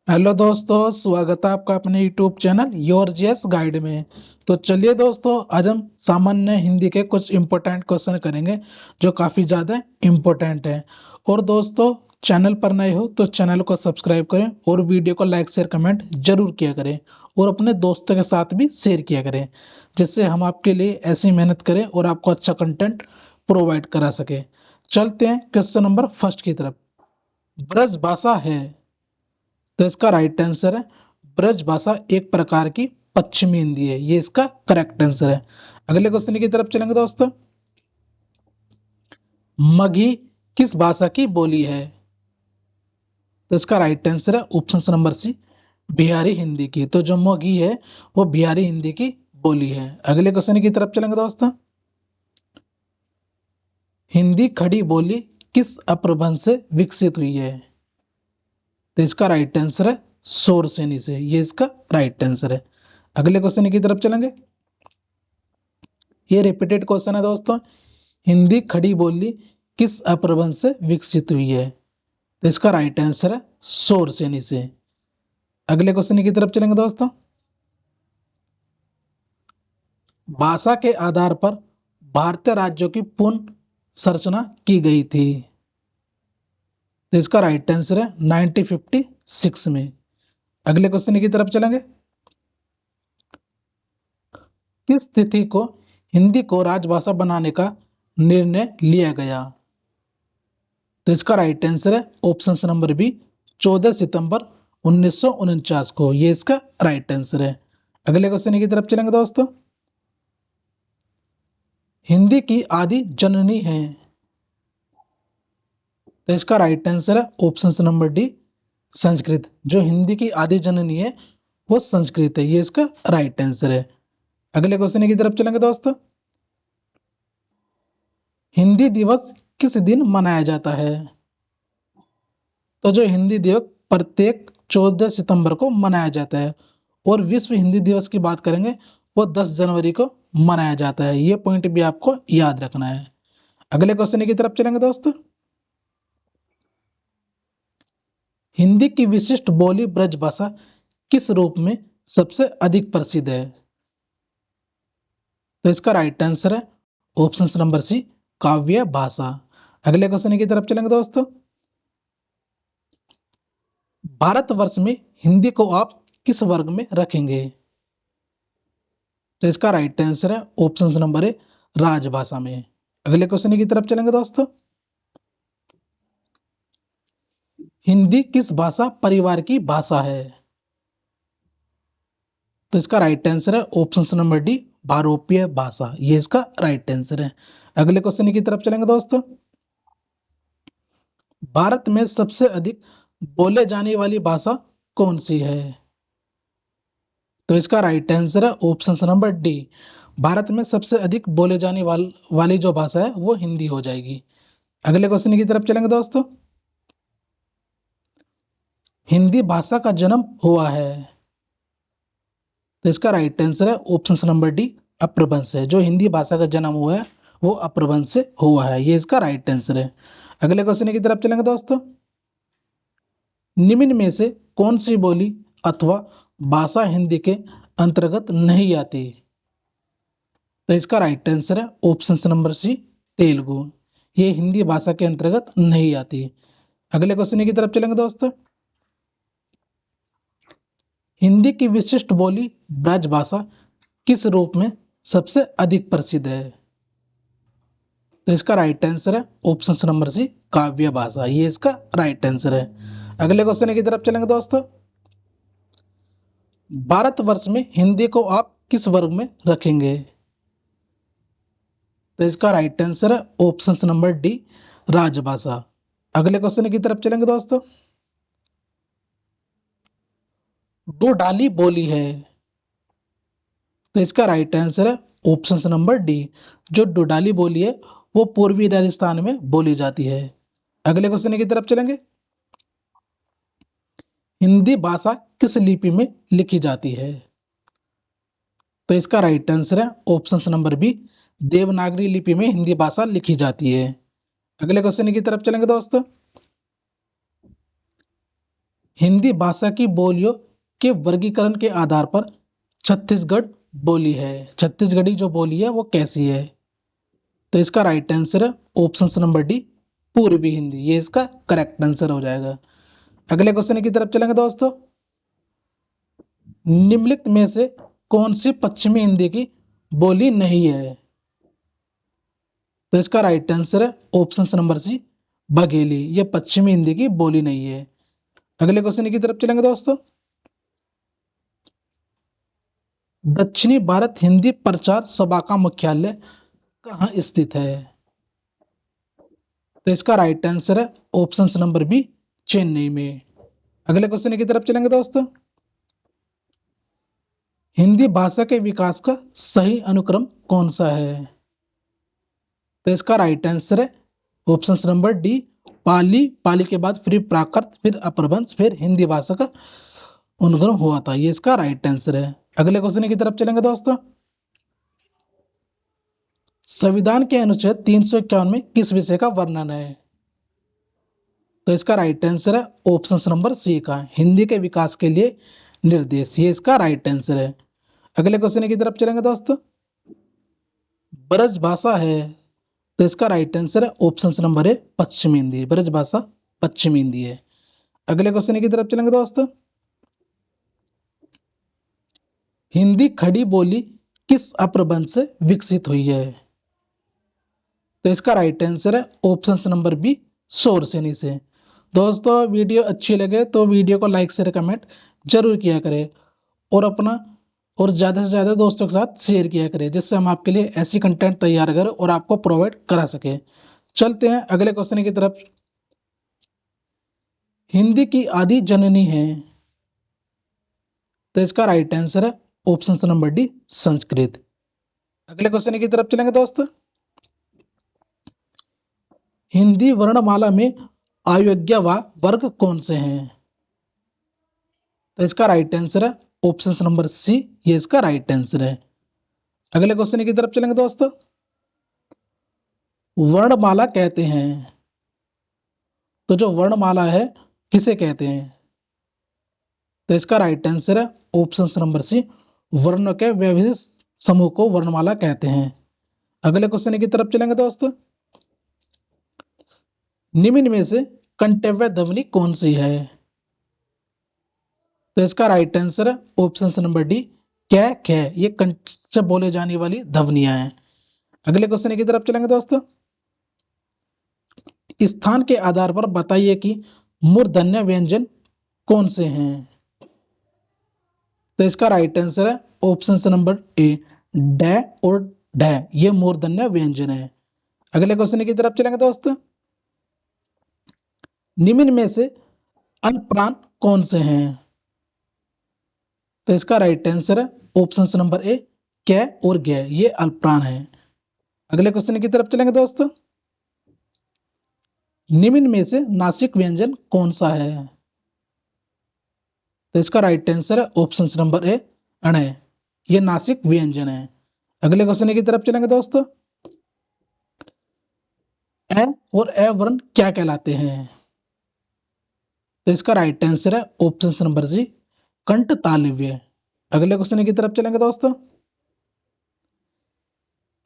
Hello दोस्तों, स्वागत है आपका अपने YouTube channel your GS guide में। तो चलिए दोस्तों, आज हम सामान्य हिंदी के कुछ इम्पोर्टेंट क्वेश्चन करेंगे जो काफ़ी ज़्यादा इम्पोर्टेंट है। और दोस्तों, चैनल पर नए हो तो चैनल को सब्सक्राइब करें और वीडियो को लाइक शेयर कमेंट जरूर किया करें और अपने दोस्तों के साथ भी शेयर किया करें, जिससे हम आपके लिए ऐसी मेहनत करें और आपको अच्छा कंटेंट प्रोवाइड करा सके। चलते हैं क्वेश्चन नंबर फर्स्ट की तरफ। ब्रज भाषा है, तो इसका राइट आंसर है ब्रज भाषा एक प्रकार की पश्चिमी हिंदी है। ये इसका करेक्ट आंसर है। अगले क्वेश्चन की तरफ चलेंगे दोस्तों। मगही किस भाषा की बोली है? तो इसका राइट आंसर है option number C, Bihari Hindi की। तो जो मगही है वो बिहारी हिंदी की बोली है। अगले क्वेश्चन की तरफ चलेंगे दोस्तों। हिंदी खड़ी बोली किस अपभ्रंश से विकसित हुई है? तो इसका राइट आंसर है शोरसेनी से। ये इसका राइट आंसर है। अगले क्वेश्चन की तरफ चलेंगे। ये रिपीटेड क्वेश्चन है दोस्तों। हिंदी खड़ी बोली किस अपभ्रंश से विकसित हुई है? तो इसका राइट आंसर है शोरसेनी से। अगले क्वेश्चन की तरफ चलेंगे दोस्तों। भाषा के आधार पर भारतीय राज्यों की पुनः संरचना की गई थी। तो इसका राइट आंसर है 1956 में। अगले क्वेश्चन की तरफ चलेंगे। किस तिथि को हिंदी को राजभाषा बनाने का निर्णय लिया गया? तो इसका राइट आंसर है ऑप्शन नंबर बी, 14 सितंबर 1949 को। ये इसका राइट आंसर है। अगले क्वेश्चन की तरफ चलेंगे दोस्तों। हिंदी की आदि जननी है, तो इसका राइट आंसर है ऑप्शन नंबर डी, संस्कृत। जो हिंदी की आदि जननी है वो संस्कृत है। ये इसका राइट आंसर है। अगले क्वेश्चन की तरफ चलेंगे दोस्तों। हिंदी दिवस किस दिन मनाया जाता है? तो जो हिंदी दिवस प्रत्येक 14 सितंबर को मनाया जाता है। और विश्व हिंदी दिवस की बात करेंगे वो 10 जनवरी को मनाया जाता है। ये पॉइंट भी आपको याद रखना है। अगले क्वेश्चन की तरफ चलेंगे दोस्तों। हिंदी की विशिष्ट बोली ब्रजभाषा किस रूप में सबसे अधिक प्रसिद्ध है? तो इसका राइट आंसर है ऑप्शन नंबर सी, काव्य भाषा। अगले क्वेश्चन की तरफ चलेंगे दोस्तों। भारतवर्ष में हिंदी को आप किस वर्ग में रखेंगे? तो इसका राइट आंसर है ऑप्शन नंबर ए, राजभाषा में। अगले क्वेश्चन की तरफ चलेंगे दोस्तों। हिंदी किस भाषा परिवार की भाषा है? तो इसका राइट आंसर है ऑप्शन नंबर डी, भारोपीय भाषा। ये इसका राइट आंसर है। अगले क्वेश्चन की तरफ चलेंगे दोस्तों। भारत में सबसे अधिक बोले जाने वाली भाषा कौन सी है? तो इसका राइट आंसर है ऑप्शन नंबर डी, भारत में सबसे अधिक बोले जाने वाली जो भाषा है वो हिंदी हो जाएगी। अगले क्वेश्चन की तरफ चलेंगे दोस्तों। हिंदी भाषा का जन्म हुआ है, तो इसका राइट आंसर है ऑप्शन नंबर डी, अपभ्रंश से। जो हिंदी भाषा का जन्म हुआ है वो अपभ्रंश से हुआ है। ये इसका राइट आंसर है। अगले क्वेश्चन की तरफ चलेंगे दोस्तों। निम्न में से कौन सी बोली अथवा भाषा हिंदी के अंतर्गत नहीं आती? तो इसका राइट आंसर है ऑप्शन नंबर सी, तेलुगु। ये हिंदी भाषा के अंतर्गत नहीं आती। अगले क्वेश्चन की तरफ चलेंगे दोस्तों। हिंदी की विशिष्ट बोली ब्रजभाषा किस रूप में सबसे अधिक प्रसिद्ध है? तो इसका राइट आंसर है ऑप्शन नंबर सी, काव्य भाषा। ये इसका राइट आंसर है। अगले क्वेश्चन की तरफ चलेंगे दोस्तों। भारतवर्ष में हिंदी को आप किस वर्ग में रखेंगे? तो इसका राइट आंसर है ऑप्शन नंबर डी, राजभाषा। अगले क्वेश्चन की तरफ चलेंगे दोस्तों। डोडाली बोली है, तो इसका राइट आंसर है ऑप्शन नंबर डी, जो डोडाली बोली है वो पूर्वी राजस्थान में बोली जाती है। अगले क्वेश्चन की तरफ चलेंगे। हिंदी भाषा किस लिपि में लिखी जाती है? तो इसका राइट आंसर है ऑप्शन नंबर बी, देवनागरी लिपि में हिंदी भाषा लिखी जाती है। अगले क्वेश्चन की तरफ चलेंगे दोस्तों। हिंदी भाषा की बोलियों के वर्गीकरण के आधार पर छत्तीसगढ़ बोली है। छत्तीसगढ़ी जो बोली है वो कैसी है? तो इसका राइट आंसर है ऑप्शन नंबर डी, पूर्वी हिंदी। ये इसका करेक्ट आंसर हो जाएगा। अगले क्वेश्चन की तरफ चलेंगे दोस्तों। निम्नलिखित में से कौन सी पश्चिमी हिंदी की बोली नहीं है? तो इसका राइट आंसर है ऑप्शन नंबर सी, बघेली। ये पश्चिमी हिंदी की बोली नहीं है। अगले क्वेश्चन की तरफ चलेंगे दोस्तों। दक्षिणी भारत हिंदी प्रचार सभा का मुख्यालय कहाँ स्थित है? तो इसका राइट आंसर है ऑप्शन नंबर बी, चेन्नई में। अगले क्वेश्चन की तरफ चलेंगे दोस्तों। हिंदी भाषा के विकास का सही अनुक्रम कौन सा है? तो इसका राइट आंसर है ऑप्शन नंबर डी, पाली। पाली के बाद फिर प्राकृत, फिर अपभ्रंश, फिर हिंदी भाषा का उद्गम हुआ था। ये इसका राइट आंसर है। अगले क्वेश्चन की तरफ चलेंगे दोस्तों। संविधान के अनुच्छेद 351 में किस विषय का वर्णन है? तो इसका राइट आंसर है ऑप्शन नंबर सी का, हिंदी के विकास के लिए निर्देश। ये इसका राइट आंसर है। अगले क्वेश्चन की तरफ चलेंगे दोस्तों। ब्रज भाषा है, तो इसका राइट आंसर है ऑप्शन नंबर ए, पश्चिमी हिंदी। ब्रज भाषा पश्चिमी हिंदी है। अगले क्वेश्चन की तरफ चलेंगे दोस्तों। हिंदी खड़ी बोली किस अपभ्रंश से विकसित हुई है? तो इसका राइट आंसर है ऑप्शन नंबर बी, शोरसेनी से। दोस्तों वीडियो अच्छी लगे तो वीडियो को लाइक शेयर कमेंट जरूर किया करें, और अपना और ज़्यादा से ज़्यादा दोस्तों के साथ शेयर किया करें, जिससे हम आपके लिए ऐसी कंटेंट तैयार करें और आपको प्रोवाइड करा सके। चलते हैं अगले क्वेश्चन की तरफ। हिंदी की आदि जननी है, तो इसका राइट आंसर है ऑप्शन नंबर डी, संस्कृत। अगले क्वेश्चन की तरफ चलेंगे दोस्तों। हिंदी वर्णमाला में अयोग्य व वर्ग कौन से हैं? तो इसका राइट आंसर है ऑप्शन नंबर सी, ये इसका राइट आंसर है। अगले क्वेश्चन की तरफ चलेंगे दोस्तों। वर्णमाला कहते हैं, तो जो वर्णमाला है किसे कहते हैं? तो इसका राइट आंसर है ऑप्शन नंबर सी, वर्णों के विशिष्ट समूह को वर्णमाला कहते हैं। अगले क्वेश्चन की तरफ चलेंगे दोस्तों। निम्न में से कंठव्य ध्वनि कौन सी है? तो इसका राइट आंसर है ऑप्शन नंबर डी, कै खे। ये कंठ से बोले जाने वाली ध्वनियां हैं। अगले क्वेश्चन की तरफ चलेंगे दोस्तों। स्थान के आधार पर बताइए कि मूर्धन्य व्यंजन कौन से हैं? तो इसका राइट आंसर है ऑप्शन नंबर ए, डै और ढ। ये मूर्धन्य व्यंजन है। अगले क्वेश्चन की तरफ चलेंगे दोस्तों। निम्न में से अल्पप्राण कौन से हैं? तो इसका राइट आंसर है ऑप्शन नंबर ए, कै और गै। ये अल्पप्राण है। अगले क्वेश्चन की तरफ चलेंगे दोस्तों। निम्न में से नासिक व्यंजन कौन सा है? तो इसका राइट आंसर है ऑप्शन नंबर ए, अण। ये नासिक व्यंजन है। अगले क्वेश्चन की तरफ चलेंगे दोस्तों। ए और ए वर्ण क्या कहलाते हैं? तो इसका राइट आंसर है ऑप्शन नंबर सी, कंठ तालव्य। अगले क्वेश्चन की तरफ चलेंगे दोस्तों।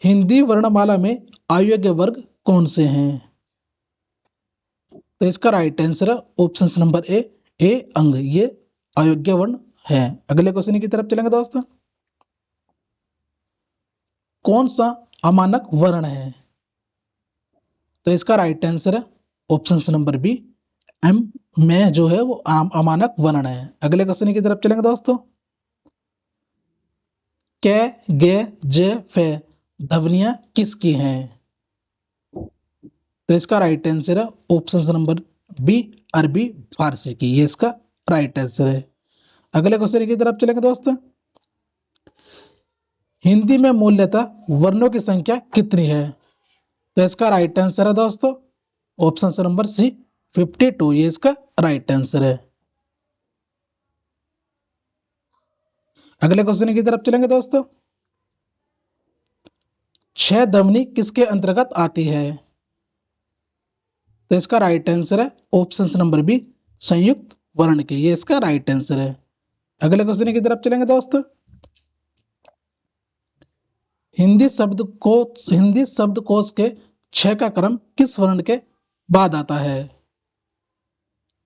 हिंदी वर्णमाला में अयोग्य वर्ग कौन से हैं? तो इसका राइट आंसर है ऑप्शन नंबर ए अंग। ये अयोग्य वर्ण है। अगले क्वेश्चन की तरफ चलेंगे दोस्तों। कौन सा अमानक वर्ण है? तो इसका राइट आंसर है ऑप्शन नंबर बी, एम में जो है वो अमानक वर्ण है। अगले क्वेश्चन की तरफ चलेंगे दोस्तों। कै गे जे फे ध्वनियां किसकी हैं? तो इसका राइट आंसर है ऑप्शन नंबर बी, अरबी फारसी की। ये इसका राइट आंसर है। अगले क्वेश्चन की तरफ चलेंगे दोस्तों। हिंदी में मूल्यतः वर्णों की संख्या कितनी है? तो इसका राइट आंसर है दोस्तों ऑप्शन नंबर सी, 52। ये इसका राइट आंसर है। अगले क्वेश्चन की तरफ चलेंगे दोस्तों। छह ध्वनि किसके अंतर्गत आती है? तो इसका राइट आंसर है ऑप्शन नंबर बी, संयुक्त वर्ण के, ये इसका राइट आंसर है। अगले क्वेश्चन की तरफ चलेंगे दोस्तों। हिंदी शब्दकोश के 6 का क्रम किस वर्ण के बाद आता है?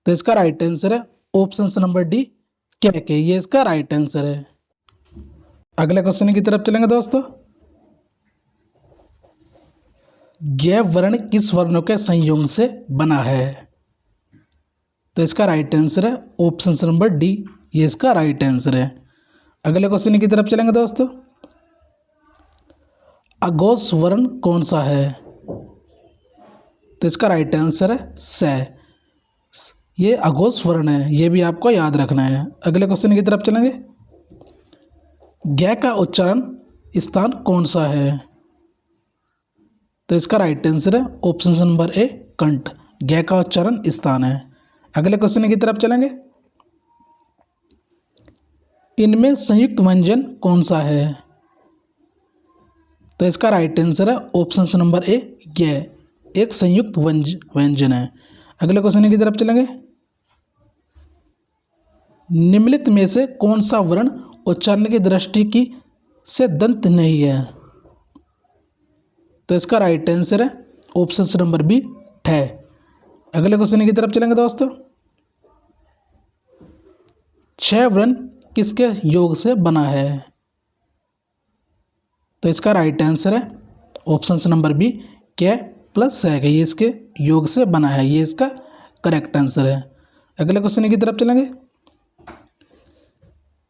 तो इसका राइट आंसर है ऑप्शन नंबर डी, के, ये इसका राइट आंसर है। अगले क्वेश्चन की तरफ चलेंगे दोस्तों। ज्ञ वर्ण किस वर्णों के संयोग से बना है? तो इसका राइट आंसर है ऑप्शन नंबर डी, ये इसका राइट आंसर है। अगले क्वेश्चन की तरफ चलेंगे दोस्तों। अघोष वर्ण कौन सा है? तो इसका राइट आंसर है स, ये अघोष वर्ण है, ये भी आपको याद रखना है। अगले क्वेश्चन की तरफ चलेंगे। ज्ञ का उच्चारण स्थान कौन सा है? तो इसका राइट आंसर है ऑप्शन नंबर ए, कंठ, ज्ञ का उच्चारण स्थान है। अगले क्वेश्चन की तरफ चलेंगे। इनमें संयुक्त व्यंजन कौन सा है? तो इसका राइट आंसर है ऑप्शन नंबर ए, ज्ञ, एक संयुक्त व्यंजन है। अगले क्वेश्चन की तरफ चलेंगे। निम्नलिखित में से कौन सा वर्ण उच्चारण की दृष्टि की से दंत नहीं है? तो इसका राइट आंसर है ऑप्शन नंबर बी, ठ। अगले क्वेश्चन की तरफ चलेंगे दोस्तों। 6 वर्ण किसके योग से बना है? तो इसका राइट आंसर है ऑप्शन नंबर बी, के प्लस स, ये इसके योग से बना है, ये इसका करेक्ट आंसर है। अगले क्वेश्चन की तरफ चलेंगे।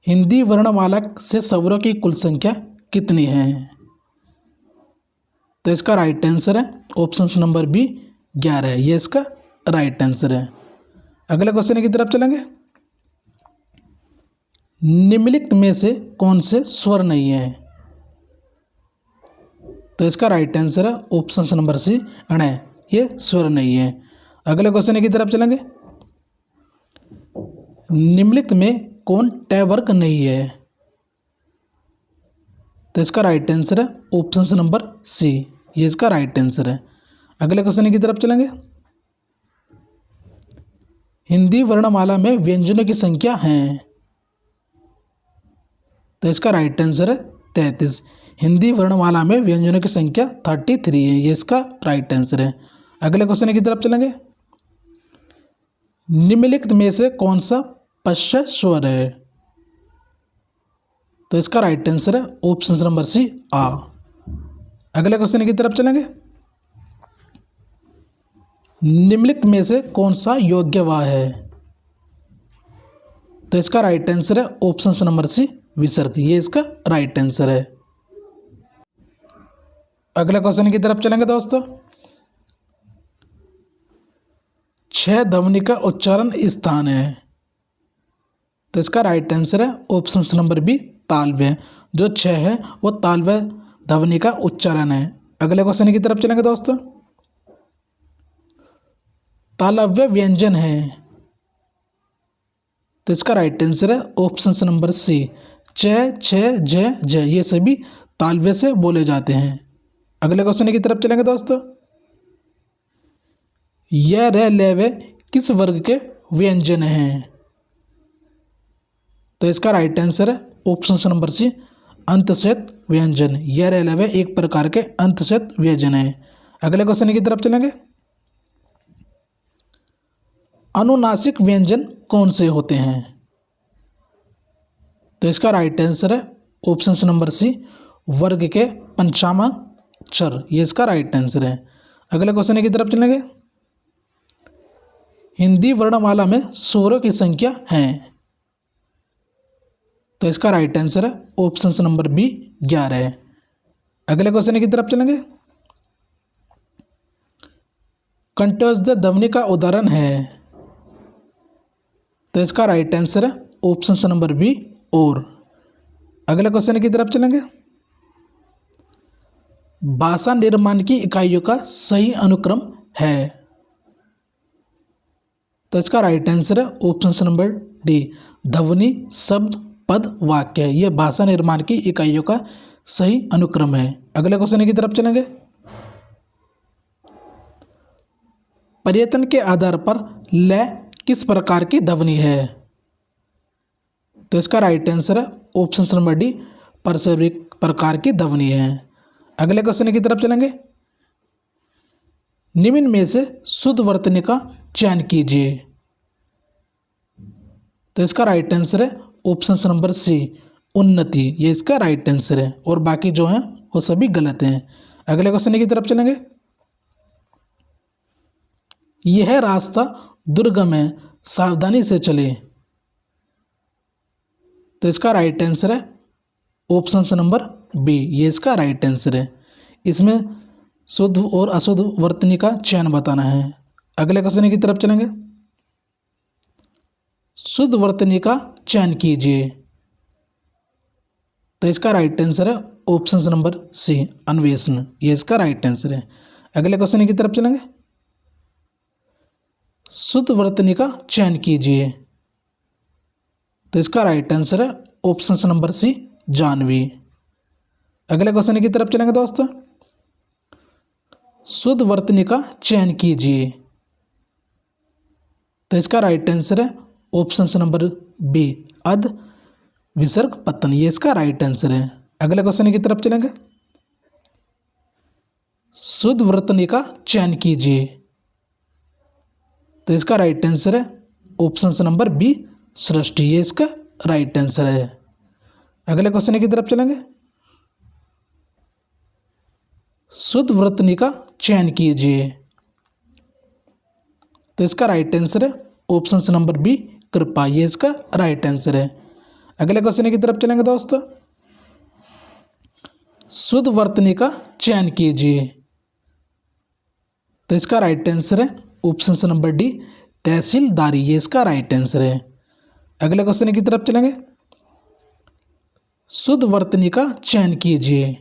हिंदी वर्णमाला से स्वरों की कुल संख्या कितनी है? तो इसका राइट आंसर है ऑप्शन नंबर बी, 11, ये इसका राइट आंसर है। अगले क्वेश्चन की तरफ चलेंगे। निम्नलिखित में से कौन से स्वर नहीं है? तो इसका राइट आंसर है ऑप्शन नंबर सी, अण, ये स्वर नहीं है। अगले क्वेश्चन की तरफ चलेंगे। निम्नलिखित में कौन ट वर्ग नहीं है? तो इसका राइट आंसर है ऑप्शन नंबर सी, ये इसका राइट आंसर है। अगले क्वेश्चन की तरफ चलेंगे। हिंदी वर्णमाला में व्यंजनों की संख्या है? तो इसका राइट आंसर है 33। हिंदी वर्णमाला में व्यंजनों की संख्या 33 है, ये इसका राइट आंसर है। अगले क्वेश्चन की तरफ चलेंगे। निम्नलिखित में से कौन सा पश्च स्वर है? तो इसका राइट आंसर है ऑप्शन नंबर सी, आ। अगले क्वेश्चन की तरफ चलेंगे। निम्नलिखित में से कौन सा योग्यवा है? तो इसका राइट आंसर है ऑप्शन नंबर सी, विसर्ग, ये इसका राइट आंसर है। अगले क्वेश्चन की तरफ चलेंगे दोस्तों। 6 ध्वनि का उच्चारण स्थान है? तो इसका राइट आंसर है ऑप्शन नंबर बी, तालव्य, जो 6 है वो तालव्य ध्वनि का उच्चारण है। अगले क्वेश्चन की तरफ चलेंगे दोस्तों। तालव्य व्यंजन है? तो इसका राइट आंसर है ऑप्शन नंबर सी, च, छ, ज, ज, ये सभी तालव्य से बोले जाते हैं। अगले क्वेश्चन की तरफ चलेंगे दोस्तों। य, र, ल, व किस वर्ग के व्यंजन हैं? तो इसका राइट आंसर है ऑप्शन नंबर सी, अंतशत व्यंजन। य, र, ल, व एक प्रकार के अंतशत व्यंजन है। अगले क्वेश्चन की तरफ चलेंगे। अनुनासिक व्यंजन कौन से होते हैं? तो इसका राइट आंसर है ऑप्शन नंबर सी, वर्ग के पंचमाक्षर, ये इसका राइट आंसर है। अगले क्वेश्चन की तरफ चलेंगे। हिंदी वर्णमाला में स्वरों की संख्या है? तो इसका राइट आंसर है ऑप्शन नंबर बी, 11 है। अगले क्वेश्चन की तरफ चलेंगे। कंठस्थ ध्वनि का उदाहरण है? तो इसका राइट आंसर है ऑप्शन नंबर बी, और। अगले क्वेश्चन की तरफ चलेंगे। भाषा निर्माण की इकाइयों का सही अनुक्रम है? तो इसका राइट आंसर है ऑप्शन नंबर डी, ध्वनि, शब्द, पद, वाक्य, ये भाषा निर्माण की इकाइयों का सही अनुक्रम है। अगले क्वेश्चन की तरफ चलेंगे। पर्यटन के आधार पर ल किस प्रकार की ध्वनि है? तो इसका राइट आंसर है ऑप्शन नंबर डी, पार्श्विक प्रकार की ध्वनि है। अगले क्वेश्चन की तरफ चलेंगे। निम्न में से शुद्ध वर्तनी का चयन कीजिए। तो इसका राइट आंसर है ऑप्शन नंबर सी, उन्नति। ये इसका राइट आंसर है और बाकी जो हैं वो सभी गलत हैं। अगले क्वेश्चन की तरफ चलेंगे। यह रास्ता दुर्गम है, सावधानी से चले। तो इसका राइट आंसर है ऑप्शन नंबर बी, ये इसका राइट आंसर है। इसमें शुद्ध और अशुद्ध वर्तनी का चयन बताना है। अगले क्वेश्चन की तरफ चलेंगे। शुद्ध वर्तनी का चयन कीजिए। तो इसका राइट आंसर है ऑप्शन नंबर सी, अन्वेषण। ये इसका राइट आंसर है। अगले क्वेश्चन की तरफ चलेंगे। शुद्ध वर्तनी का चयन कीजिए। तो इसका राइट आंसर है ऑप्शन नंबर सी, जानवी। अगले क्वेश्चन की तरफ चलेंगे दोस्तों। शुद्ध वर्तनी का चयन कीजिए। तो इसका राइट आंसर है ऑप्शन नंबर बी, अध विसर्ग पतन। ये इसका राइट आंसर है। अगले क्वेश्चन की तरफ चलेंगे। शुद्ध वर्तनी का चयन कीजिए। तो इसका राइट आंसर है ऑप्शन नंबर बी, सृष्टि। ये इसका राइट आंसर है। अगले क्वेश्चन की तरफ चलेंगे। शुद्ध वर्तनी का चयन कीजिए। तो इसका राइट आंसर है ऑप्शन नंबर बी, कृपा। ये इसका राइट आंसर है। अगले क्वेश्चन की तरफ चलेंगे दोस्तों। शुद्ध वर्तनी का चयन कीजिए। तो इसका राइट आंसर है ऑप्शन नंबर डी, तहसीलदारी। ये इसका राइट आंसर है। अगले क्वेश्चन की तरफ चलेंगे। शुद्ध वर्तनी का चयन कीजिए।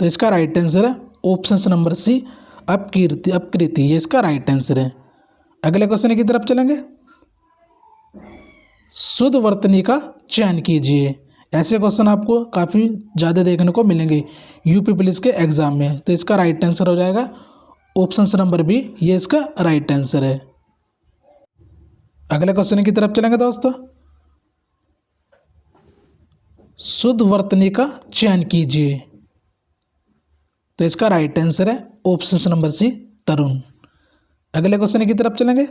तो इसका राइट आंसर है ऑप्शन नंबर सी, अपकीर्ति, अपकृति। ये इसका राइट आंसर है। अगले क्वेश्चन की तरफ चलेंगे। शुद्ध वर्तनी का चयन कीजिए। ऐसे क्वेश्चन आपको काफ़ी ज़्यादा देखने को मिलेंगे यूपी पुलिस के एग्जाम में। तो इसका राइट आंसर हो जाएगा ऑप्शन नंबर बी, ये इसका राइट आंसर है। अगले क्वेश्चन की तरफ चलेंगे दोस्तों। शुद्ध वर्तनी का चयन कीजिए। तो इसका राइट आंसर है ऑप्शन नंबर सी, तरुण। अगले क्वेश्चन की तरफ चलेंगे।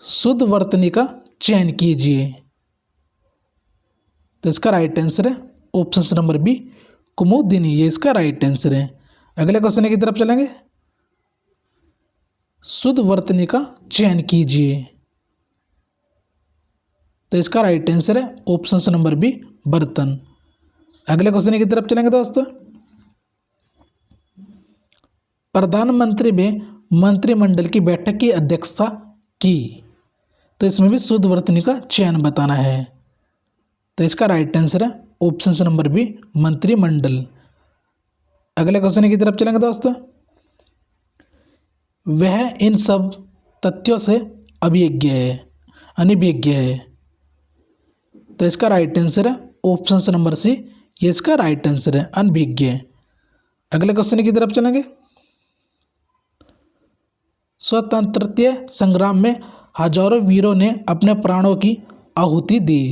शुद्ध वर्तनी का चयन कीजिए। तो इसका राइट आंसर है ऑप्शन नंबर बी, कुमुदिनी। ये इसका राइट आंसर है। अगले क्वेश्चन की तरफ चलेंगे। शुद्ध वर्तनी का चयन कीजिए। तो इसका राइट आंसर है ऑप्शन नंबर बी, बर्तन। अगले क्वेश्चन की तरफ चलेंगे दोस्तों। प्रधानमंत्री ने मंत्रिमंडल की बैठक की अध्यक्षता की। तो इसमें भी शुद्ध वर्तनी का चयन बताना है। तो इसका राइट आंसर है ऑप्शन नंबर बी, मंत्रिमंडल। अगले क्वेश्चन की तरफ चलेंगे दोस्तों। वह इन सब तथ्यों से अनभिज्ञ है। तो इसका राइट आंसर है ऑप्शन नंबर सी, ये इसका राइट आंसर है, अनभिज्ञ। अगले क्वेश्चन की तरफ चलेंगे। स्वतंत्रता संग्राम में हजारों वीरों ने अपने प्राणों की आहुति दी।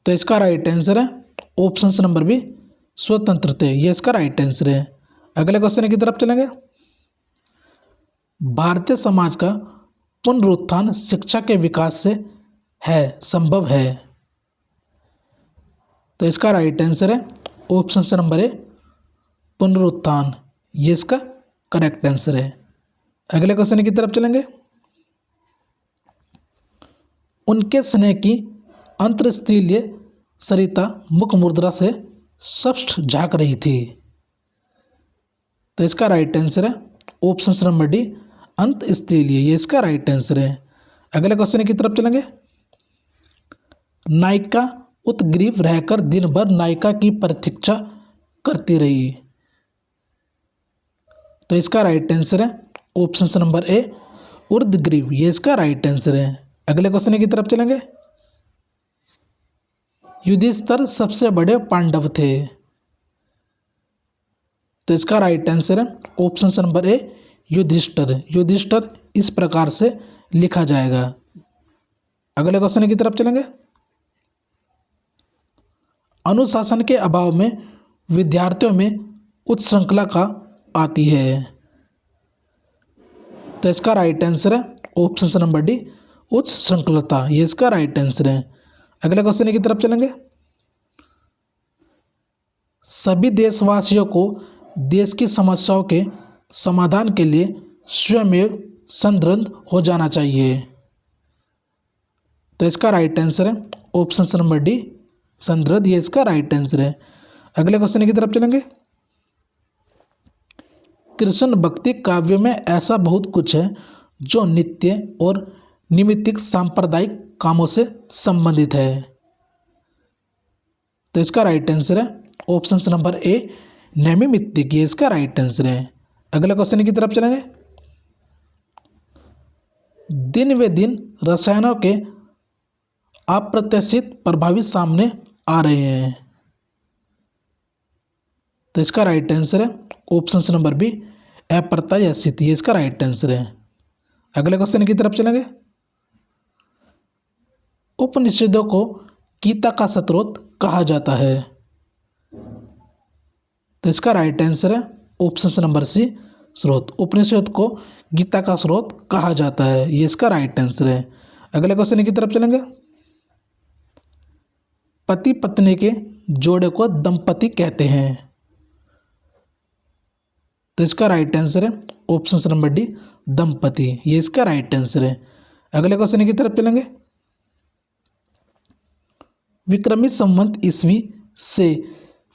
तो इसका राइट आंसर है ऑप्शन नंबर बी, स्वतंत्रता। ये इसका राइट आंसर है। अगले क्वेश्चन की तरफ चलेंगे। भारतीय समाज का पुनरुत्थान शिक्षा के विकास से संभव है। तो इसका राइट आंसर है ऑप्शन नंबर ए, पुनरुत्थान। ये इसका करेक्ट आंसर है। अगले क्वेश्चन की तरफ चलेंगे। उनके स्नेह की अंतरस्थलीय सरिता मुख मुद्रा से स्पष्ट झांक रही थी। तो इसका राइट आंसर है ऑप्शन नंबर डी, अंतस्थलीय। ये इसका राइट आंसर है। अगले क्वेश्चन की तरफ चलेंगे। नायिका उत्ग्रीव रहकर दिन भर नायिका की प्रतीक्षा करती रही। तो इसका राइट आंसर है ऑप्शन नंबर ए, उर्दग्रीव। ये इसका राइट आंसर है। अगले क्वेश्चन की तरफ चलेंगे। युधिष्ठिर सबसे बड़े पांडव थे। तो इसका राइट आंसर है option number A Yudhishthir. Yudhishthir इस प्रकार से लिखा जाएगा। अगले क्वेश्चन की तरफ चलेंगे। अनुशासन के अभाव में विद्यार्थियों में उच्च श्रृंखला का आती है। तो इसका राइट आंसर है ऑप्शन नंबर डी उच्च श्रृंखलता। ये इसका राइट आंसर है। अगले क्वेश्चन की तरफ चलेंगे। सभी देशवासियों को देश की समस्याओं के समाधान के लिए स्वयं संरद्ध हो जाना चाहिए। तो इसका राइट आंसर है ऑप्शन नंबर डी संरद्ध। ये इसका राइट आंसर है। अगले क्वेश्चन की तरफ चलेंगे। कृष्ण भक्ति काव्य में ऐसा बहुत कुछ है जो नित्य और निमित्तिक सांप्रदायिक कामों से संबंधित है। तो इसका राइट आंसर है ऑप्शन नंबर ए नैमित्तिक। ये इसका राइट आंसर है। अगले क्वेश्चन की तरफ चलेंगे। दिन व दिन रसायनों के अप्रत्याशित प्रभावित सामने आ रहे हैं। तो इसका राइट आंसर है ऑप्शन नंबर बी अप्रत्याशित। ये इसका राइट आंसर है। अगले क्वेश्चन की तरफ चलेंगे। उपनिषदों को गीता का स्रोत कहा जाता है। तो इसका राइट आंसर है ऑप्शन नंबर सी स्रोत। उपनिषद को गीता का स्रोत कहा जाता है। ये इसका राइट आंसर है। अगले क्वेश्चन की तरफ चलेंगे। पति पत्नी के जोड़े को दंपति कहते हैं। तो इसका राइट आंसर है ऑप्शन नंबर डी दंपति। ये इसका राइट आंसर है। अगले क्वेश्चन की तरफ चलेंगे। विक्रमी संवत ईस्वी से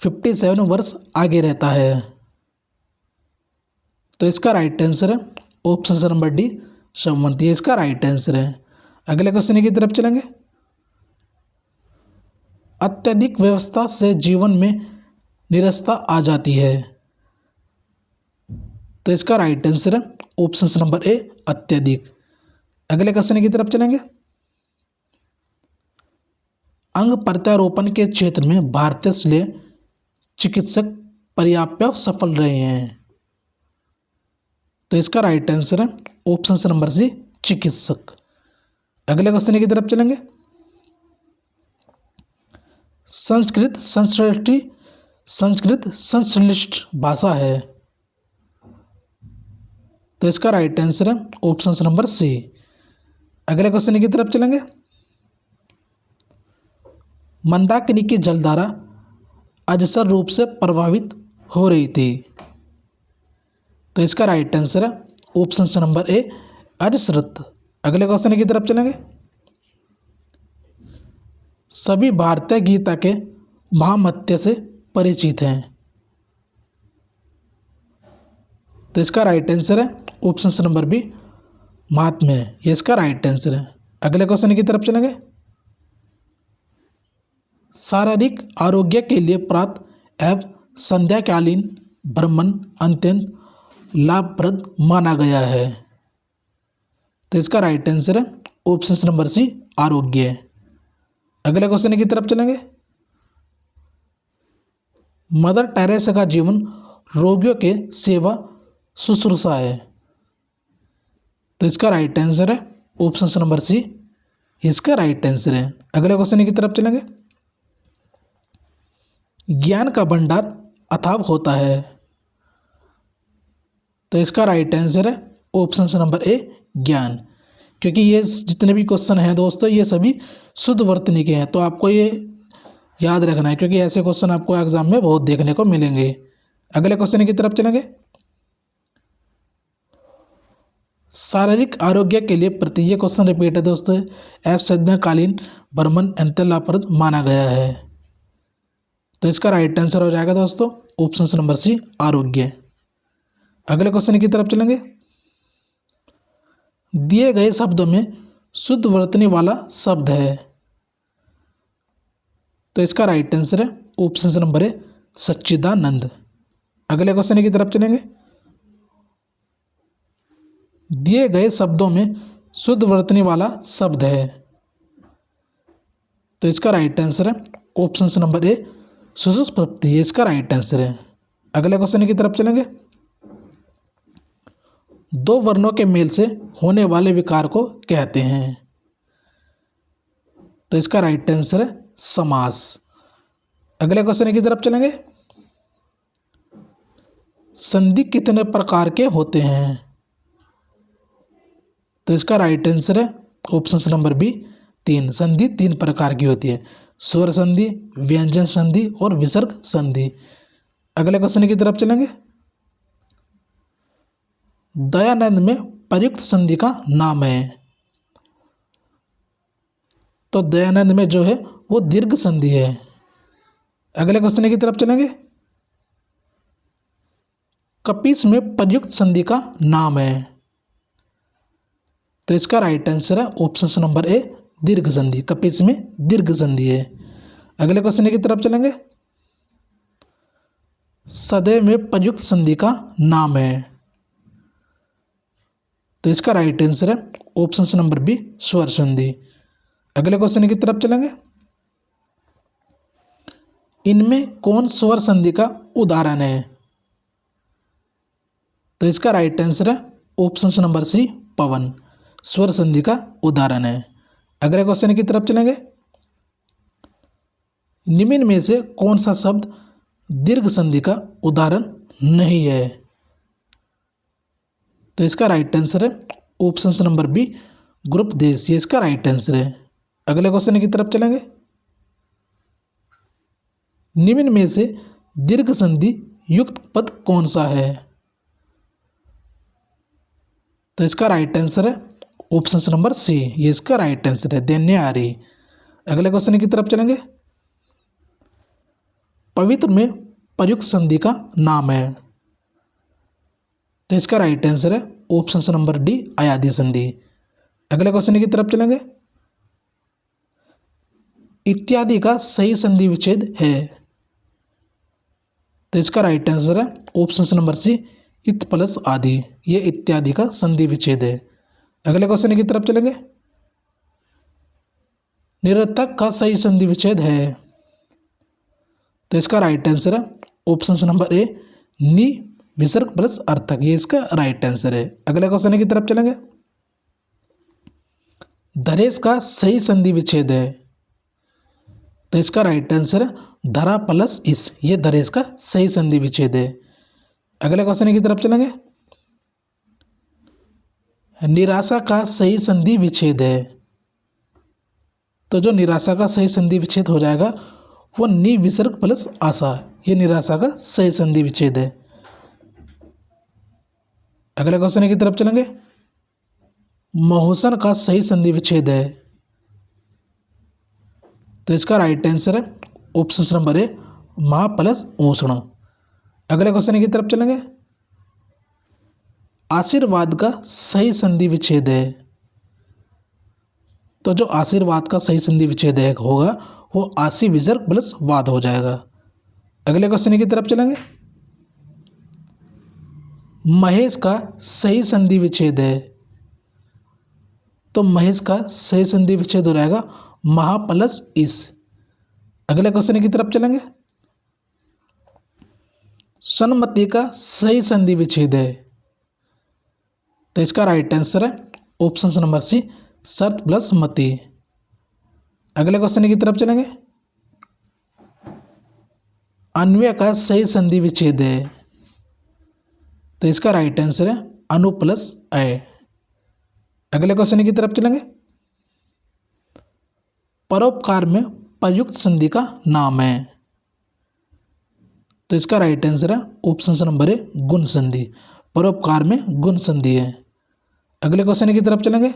57 वर्ष आगे रहता है। तो इसका राइट आंसर है ऑप्शन नंबर डी संवत। ये इसका राइट आंसर है। अगले क्वेश्चन की तरफ चलेंगे। अत्यधिक व्यवस्था से जीवन में निरस्ता आ जाती है। तो इसका राइट आंसर है ऑप्शन नंबर ए अत्यधिक। अगले क्वेश्चन की तरफ चलेंगे। अंग प्रत्यारोपण के क्षेत्र में भारतीय चिकित्सक पर्याप्त सफल रहे हैं। तो इसका राइट आंसर है ऑप्शन नंबर सी चिकित्सक। अगले क्वेश्चन की तरफ चलेंगे। संस्कृत संश्लिष्ट भाषा है। तो इसका राइट आंसर है ऑप्शन नंबर सी। अगले क्वेश्चन की तरफ चलेंगे। मंदाकिनी की जलधारा अजसर रूप से प्रभावित हो रही थी। तो इसका राइट आंसर है ऑप्शन नंबर ए अजसरत। अगले क्वेश्चन की तरफ चलेंगे। सभी भारतीय गीता के महामत्य से परिचित हैं। तो इसका राइट आंसर है ऑप्शन नंबर बी महात्म्य। ये इसका राइट आंसर है। अगले क्वेश्चन की तरफ चलेंगे। शारीरिक आरोग्य के लिए प्रातः एवं संध्याकालीन भ्रमण अत्यंत लाभप्रद माना गया है। तो इसका राइट आंसर है ऑप्शन नंबर सी आरोग्य। अगले क्वेश्चन की तरफ चलेंगे। मदर टेरेसा का जीवन रोगियों के सेवा शुश्रूषा है। तो इसका राइट आंसर है ऑप्शन नंबर सी। इसका राइट आंसर है। अगले क्वेश्चन की तरफ चलेंगे। ज्ञान का भंडार अथाह होता है। तो इसका राइट आंसर है ऑप्शन नंबर ए ज्ञान। क्योंकि ये जितने भी क्वेश्चन हैं दोस्तों ये सभी शुद्ध वर्तनी के हैं, तो आपको ये याद रखना है क्योंकि ऐसे क्वेश्चन आपको एग्जाम में बहुत देखने को मिलेंगे। अगले क्वेश्चन की तरफ चलेंगे। शारीरिक आरोग्य के लिए ये क्वेश्चन रिपीट है दोस्तों। एफ संध्याकालीन भ्रमण अत्यंत लाभप्रद माना गया है। तो इसका राइट आंसर हो जाएगा दोस्तों ऑप्शन नंबर सी आरोग्य। अगले क्वेश्चन की तरफ चलेंगे। दिए गए शब्दों में शुद्ध वर्तनी वाला शब्द है। तो इसका राइट आंसर है ऑप्शन नंबर ए सच्चिदानंद। अगले क्वेश्चन की तरफ चलेंगे। दिए गए शब्दों में शुद्ध वर्तनी वाला शब्द है। तो इसका राइट आंसर है ऑप्शन नंबर ए सुसुप्ति। इसका राइट आंसर है। अगले क्वेश्चन की तरफ चलेंगे। दो वर्णों के मेल से होने वाले विकार को कहते हैं। तो इसका राइट आंसर है समास। अगले क्वेश्चन की तरफ चलेंगे। संधि कितने प्रकार के होते हैं? तो इसका राइट आंसर है ऑप्शन नंबर बी 3। संधि 3 प्रकार की होती है। स्वर संधि, व्यंजन संधि और विसर्ग संधि। अगले क्वेश्चन की तरफ चलेंगे। दयानंद में प्रयुक्त संधि का नाम है। तो दयानंद में जो है वो दीर्घ संधि है। अगले क्वेश्चन की तरफ चलेंगे। कपीस में प्रयुक्त संधि का नाम है। तो इसका राइट आंसर है ऑप्शन नंबर ए दीर्घ संधि। कपीस में दीर्घ संधि है। अगले क्वेश्चन की तरफ चलेंगे। सदैव में प्रयुक्त संधि का नाम है। तो इसका राइट आंसर है ऑप्शन नंबर बी स्वर संधि। अगले क्वेश्चन की तरफ चलेंगे। इनमें कौन स्वर संधि का उदाहरण है? तो इसका राइट आंसर है ऑप्शन नंबर सी पवन स्वर संधि का उदाहरण है। अगले क्वेश्चन की तरफ चलेंगे। निम्न में से कौन सा शब्द दीर्घ संधि का उदाहरण नहीं है? तो इसका राइट आंसर है ऑप्शन नंबर बी ग्रुप देश। ये इसका राइट आंसर है। अगले क्वेश्चन की तरफ चलेंगे। निम्न में से दीर्घ संधि युक्त पद कौन सा है? तो इसका राइट आंसर है ऑप्शन नंबर सी। ये इसका राइट आंसर है दैन्यारी। अगले क्वेश्चन की तरफ चलेंगे। पवित्र में प्रयुक्त संधि का नाम है। तो इसका राइट आंसर है ऑप्शन नंबर डी अयादी संधि। अगले क्वेश्चन की तरफ चलेंगे। इत्यादि का सही संधि विच्छेद है। तो इसका राइट आंसर है ऑप्शन नंबर सी इत प्लस आदि। ये इत्यादि का संधि विच्छेद है। अगले क्वेश्चन की तरफ चलेंगे। निरर्थक का सही संधि विच्छेद है। तो इसका राइट आंसर है ऑप्शन नंबर ए नि विसर्ग प्लस अर्थक। ये इसका राइट आंसर है। अगले क्वेश्चन की तरफ चलेंगे। धरेश का सही संधि विच्छेद है। तो इसका राइट आंसर है धरा प्लस इस। ये धरेश का सही संधि विच्छेद है। अगले क्वेश्चन की तरफ चलेंगे। निराशा का सही संधि विच्छेद है। तो जो निराशा का सही संधि विच्छेद हो जाएगा वो नि विसर्ग प्लस आशा। ये निराशा का सही संधि विच्छेद है। अगले क्वेश्चन की तरफ चलेंगे। महोसन का सही संधि विच्छेद है। तो इसका राइट आंसर है ऑप्शन नंबर ए महा प्लस ऊष्ण। अगले क्वेश्चन की तरफ चलेंगे। आशीर्वाद का सही संधि विच्छेद है। तो जो आशीर्वाद का सही संधि विच्छेद होगा वो आशी विसर्ग प्लस वाद हो जाएगा। अगले क्वेश्चन की तरफ चलेंगे। महेश का सही संधि विच्छेद है। तो महेश का सही संधि विच्छेद हो जाएगा महा प्लस इस। अगले क्वेश्चन की तरफ चलेंगे। सन्मति का सही संधि विच्छेद है। तो इसका राइट आंसर है ऑप्शन नंबर सी शर्त प्लस मति। अगले क्वेश्चन की तरफ चलेंगे। अन्वय का सही संधि विच्छेद है। तो इसका राइट आंसर है अनु प्लस अय। अगले क्वेश्चन की तरफ चलेंगे। परोपकार में प्रयुक्त संधि का नाम है। तो इसका राइट आंसर है ऑप्शन नंबर ए गुण संधि। परोपकार में गुण संधि है। अगले क्वेश्चन की तरफ चलेंगे।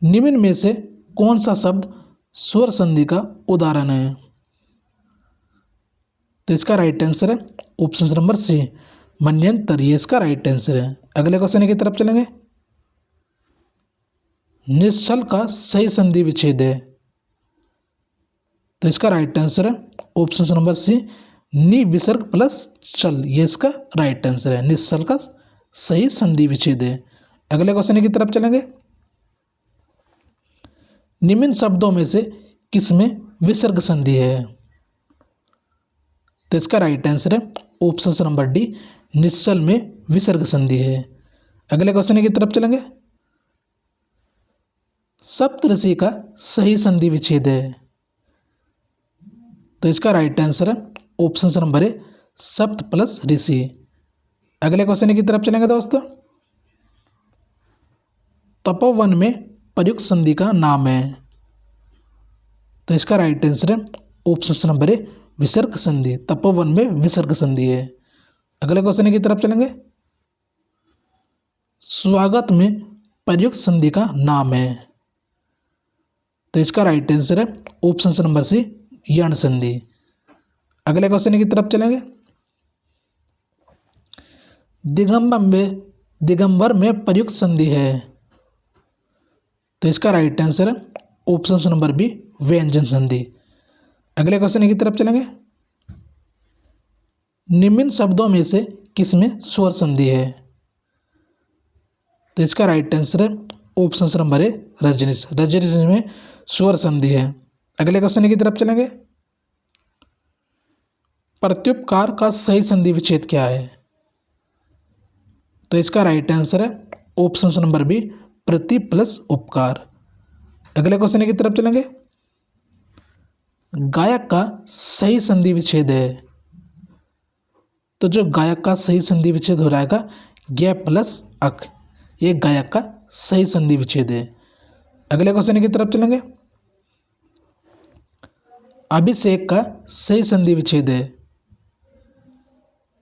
निम्न में से कौन सा शब्द स्वर संधि का उदाहरण है? तो इसका राइट आंसर है ऑप्शन नंबर सी मन्यंतर। ये इसका राइट आंसर है। अगले क्वेश्चन की तरफ चलेंगे। निश्चल का सही संधि विच्छेद है। तो इसका राइट आंसर है ऑप्शन नंबर सी नि विसर्ग प्लस चल। ये इसका राइट आंसर है। निश्चल का सही संधि विच्छेद है। अगले क्वेश्चन की तरफ चलेंगे। निम्न शब्दों में से किसमें विसर्ग संधि है? तो इसका राइट आंसर है ऑप्शन नंबर डी, निश्चल में विसर्ग संधि है। अगले क्वेश्चन की तरफ चलेंगे। सप्तऋषि का सही संधि विच्छेद है। तो इसका राइट आंसर है ऑप्शन नंबर ए, सप्त प्लस ऋषि। अगले क्वेश्चन की तरफ चलेंगे दोस्तों। तपोवन में प्रयुक्त संधि का नाम है। तो इसका राइट आंसर है ऑप्शन नंबर ए, विसर्ग संधि। तपोवन में विसर्ग संधि है। अगले क्वेश्चन की तरफ चलेंगे। स्वागत में प्रयुक्त संधि का नाम है। तो इसका राइट आंसर है ऑप्शन नंबर सी, यण संधि। अगले क्वेश्चन की तरफ चलेंगे। दिगंबर में प्रयुक्त संधि है। तो इसका राइट आंसर है ऑप्शन नंबर बी, व्यंजन संधि। अगले क्वेश्चन की तरफ चलेंगे। निम्न शब्दों में से किसमें स्वर संधि है। तो इसका राइट आंसर है option number A, Rajnish. Rajnish में स्वर संधि है। अगले क्वेश्चन की तरफ चलेंगे। प्रत्युपकार का सही संधि विच्छेद क्या है। तो इसका राइट आंसर है ऑप्शन नंबर बी, प्रति प्लस उपकार। अगले क्वेश्चन की तरफ चलेंगे। गायक का सही संधि विच्छेद है। तो जो गायक का सही संधि विच्छेद हो जाएगा ग प्लस अक, ये गायक का सही संधि विच्छेद है। अगले क्वेश्चन की तरफ चलेंगे। अभिषेक का सही संधि विच्छेद है।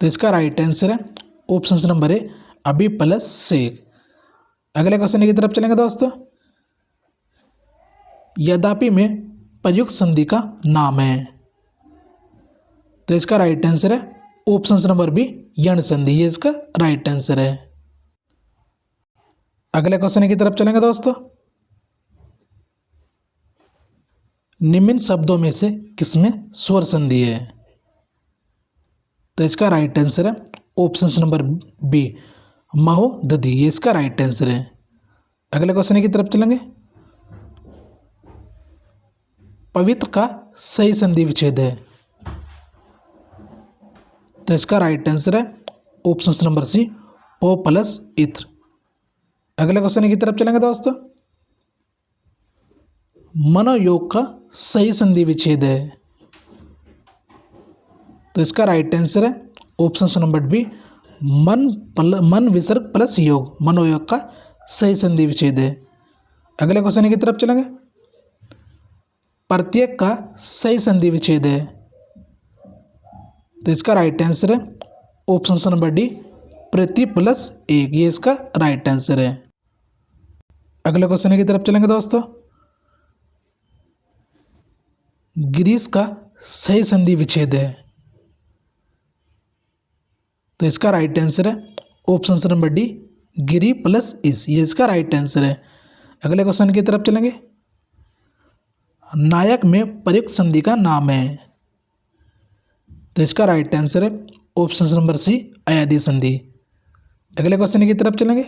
तो इसका राइट आंसर है ऑप्शन नंबर ए, अभी प्लस सेक। अगले क्वेश्चन की तरफ चलेंगे दोस्तों। यद्यपि में प्रयुक्त संधि का नाम है। तो इसका राइट आंसर है ऑप्शन नंबर बी, यण संधि। ये इसका राइट आंसर है। अगले क्वेश्चन की तरफ चलेंगे दोस्तों। निम्न शब्दों में से किसमें स्वर संधि है। तो इसका राइट आंसर है ऑप्शन नंबर बी, महो दधि। ये इसका राइट आंसर है। अगले क्वेश्चन की तरफ चलेंगे। पवित्र का सही संधि विच्छेद है। तो इसका राइट आंसर है ऑप्शन नंबर सी, पो प्लस इत्र। अगले क्वेश्चन की तरफ चलेंगे दोस्तों। मनोयोग का सही संधि विच्छेद है। तो इसका राइट आंसर है ऑप्शन नंबर बी, मन विसर्ग प्लस योग। मनोयोग का सही संधि विच्छेद है। अगले क्वेश्चन की तरफ चलेंगे। प्रत्येक का सही संधि विच्छेद है। तो इसका राइट आंसर है ऑप्शन नंबर डी, प्रति प्लस एक। ये इसका राइट आंसर है। अगले क्वेश्चन की तरफ चलेंगे दोस्तों। ग्रीस का सही संधि विच्छेद है। तो इसका राइट आंसर है ऑप्शन नंबर डी, गिरी प्लस इस। ये इसका राइट आंसर है। अगले क्वेश्चन की तरफ चलेंगे। नायक में प्रयुक्त संधि का नाम है। तो इसका राइट आंसर है ऑप्शन नंबर सी, अयादी संधि। अगले क्वेश्चन की तरफ चलेंगे।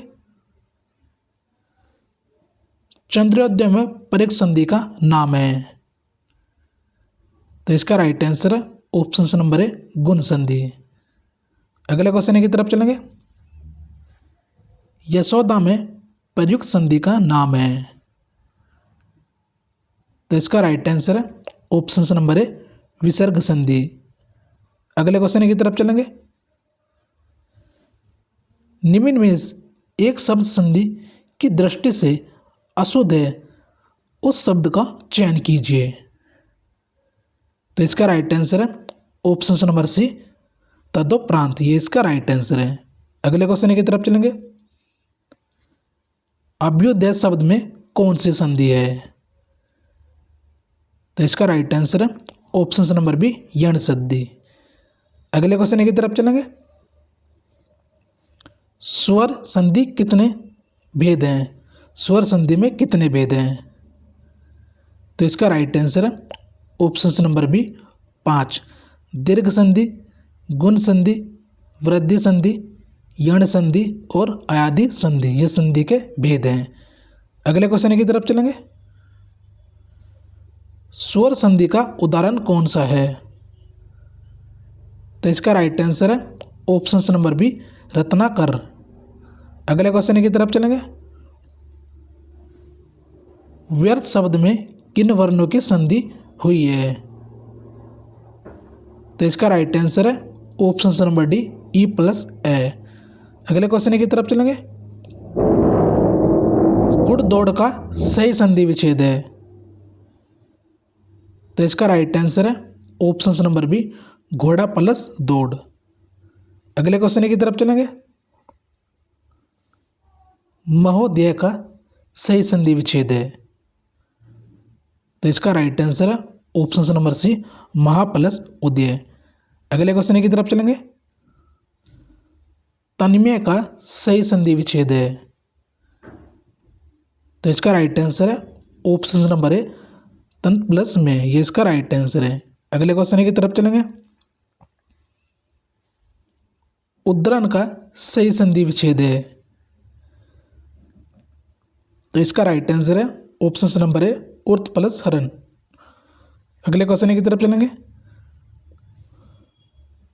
चंद्रोदय में प्रयुक्त संधि का नाम है। तो इसका राइट आंसर है ऑप्शन नंबर ए, गुण संधि। अगले क्वेश्चन की तरफ चलेंगे। यशोदा में प्रयुक्त संधि का नाम है। तो इसका राइट आंसर है ऑप्शन नंबर ए, विसर्ग संधि। अगले क्वेश्चन की तरफ चलेंगे। निम्न में एक शब्द संधि की दृष्टि से अशुद्ध है, उस शब्द का चयन कीजिए। तो इसका राइट आंसर है ऑप्शन नंबर सी, तदोपरांत। ये इसका राइट आंसर है। अगले क्वेश्चन की तरफ चलेंगे। अभ्युदय शब्द में कौन सी संधि है। तो इसका राइट आंसर है ऑप्शन नंबर बी, यण संधि। अगले क्वेश्चन की तरफ चलेंगे। स्वर संधि कितने भेद हैं। स्वर संधि में कितने भेद हैं। तो इसका राइट आंसर है ऑप्शन नंबर बी, 5। दीर्घ संधि, गुण संधि, वृद्धि संधि, यण संधि और अयादी संधि। ये संधि के भेद हैं। अगले क्वेश्चन की तरफ चलेंगे। स्वर संधि का उदाहरण कौन सा है। तो इसका राइट आंसर है ऑप्शन नंबर बी रत्नाकर। अगले क्वेश्चन की तरफ चलेंगे। व्यर्थ शब्द में किन वर्णों की संधि हुई है? तो इसका राइट आंसर है ऑप्शन नंबर डी ई प्लस ए। अगले क्वेश्चन की तरफ चलेंगे। गुड़ दौड़ का सही संधि विच्छेद है? तो इसका राइट आंसर है ऑप्शन नंबर बी घोड़ा प्लस दौड़। अगले क्वेश्चन की तरफ चलेंगे। महोदय का सही संधि विच्छेद है? तो इसका राइट आंसर है ऑप्शन नंबर सी महा प्लस उदय। अगले क्वेश्चन की तरफ चलेंगे। तन्मय का सही संधि विच्छेद है? तो इसका राइट आंसर है ऑप्शन नंबर ए तंत प्लस में, ये इसका राइट आंसर है। अगले क्वेश्चन की तरफ चलेंगे। उद्धरण का सही संधि विच्छेद है? तो इसका राइट आंसर है ऑप्शन नंबर ए उर्थ प्लस हरण। अगले क्वेश्चन की तरफ चलेंगे।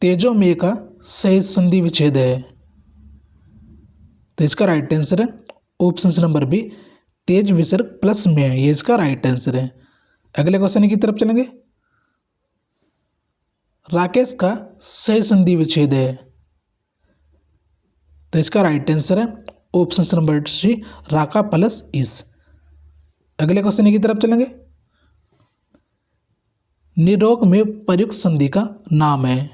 तेजोमय का सही संधि विच्छेद है? तो इसका राइट आंसर है ऑप्शन नंबर बी तेज विसर्ग प्लस में, ये इसका राइट आंसर है। अगले क्वेश्चन की तरफ चलेंगे। राकेश का सही संधि विच्छेद है? तो इसका राइट आंसर है ऑप्शन नंबर सी राका प्लस इस। अगले क्वेश्चन की तरफ चलेंगे। निरोग में प्रयुक्त संधि का नाम है?